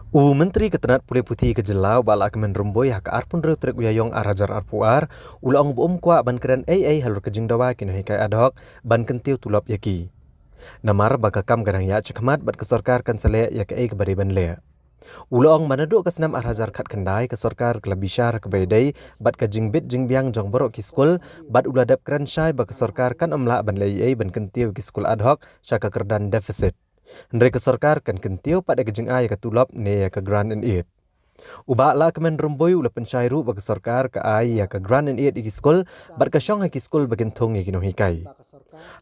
Menteri Ketenat Pulih Putih Kejelau bala kemen rumboy hak arpun trek uyayong arajar arpuar ulaong buom kwa ban keren halur kejing dawa kino hikai adhok ban kentiu tulop yaki. Namar bagakam gadang ya cekmat bat kesorkar kan sele ya ke kebari ban le. Ulaong manadu kesenam arajar kat kendai kesorkar kelabishar kebaidai bat kejing bit jing biang jong borok kiskul bat uladap keren syai ba kesorkar kan amla ban le ban kentiu kiskul adhok syaka kerdan defisit. Ndre kesorkar kan kentiu pada kejing ay katulop ne ya ke Grand and Aid. Uba la kemen rumboy ula pencairu bagi sorkar ke ay ya ke Grand and Aid iki skul bat kasyong haki skul bagin thong ya kino hikai.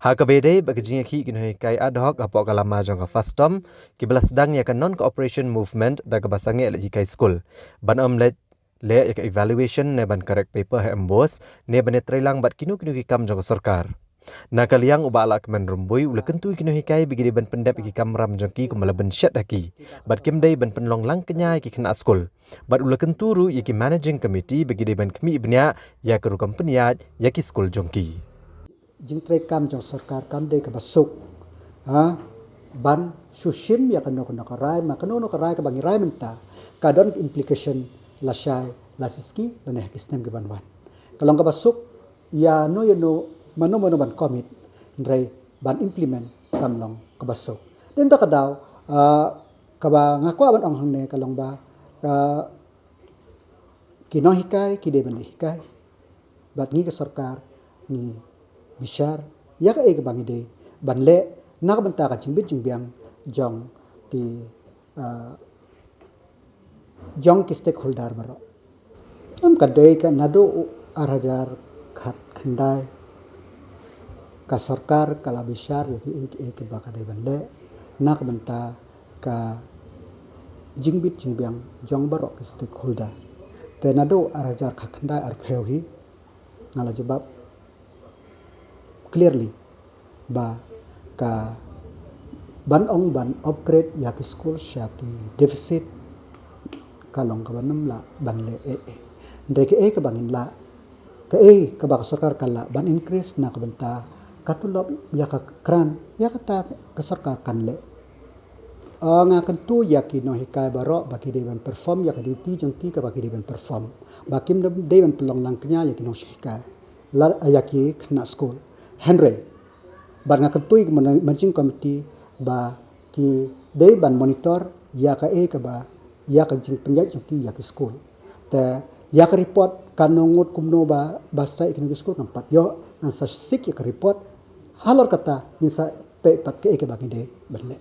Ha kabede bagi jing ki kino hikai ad hoc apok kalama jong ka fastom ki belas sedang ya ke non cooperation movement da ke basange le hikai skul. Ban le ya ke evaluation ne ban correct paper ha embos ne ban trelang bat kino ki kam jong sorkar. Nakaliang uba ala kemen rumbui ula kentu kino hikai bigi ban pendap iki kamram jengki kumala ban syat haki bat kimdai ban penlong lang kenyai ki kena skul bat ula kenturu yaki managing committee bigi ban kemi ibnya ya ke rukam peniat yaki skul jengki jing trai kam jong sarkar kam dei ka basuk ban sushim ya kano karai ma kano karai ka bangi rai menta kadon implication la syai la siski la ne kisnem ke banwan kalong ka basuk ya no mano ban komit ndrai ban implement kamlong kabasok den ta kadaw kaba ngako ban ang hangne kalong ba kino hikai kide ban hikai bat ngi ka sarkar ngi bishar ya ka ek bangi de ban le nak ban ta ka jingbit jingbiang jong ki stakeholder baro am kadai ka nado arajar khat khandai ka sarkar kala bishar ya ki bakade banle nak benta ka jingbit jingbiang jong barok stakeholder te nado arajar khakhnda ar pheuhi ngala jawab clearly ba ka ban upgrade ya ki school sya ki deficit kalong ka banam la banle ndeke ka bangin la ka ba sarkar kala ban increase na ka benta katulop ya ka kran ya kata kesarkar kan le nga kentu ya kino hikai baro baki deban perform ya ka duty jengki ka baki deban perform bakim deban pelong langknya ya kino hikai la ya ki kena school henry bar nga kentu managing committee ba ki deban monitor ya ka ba ya ka jing penjat jengki ya ki school te ya ka report kanongut kumno ba basta ikino school nampat yo nang sa sik ya ka report halor kata insa pe pat ke bagi de berle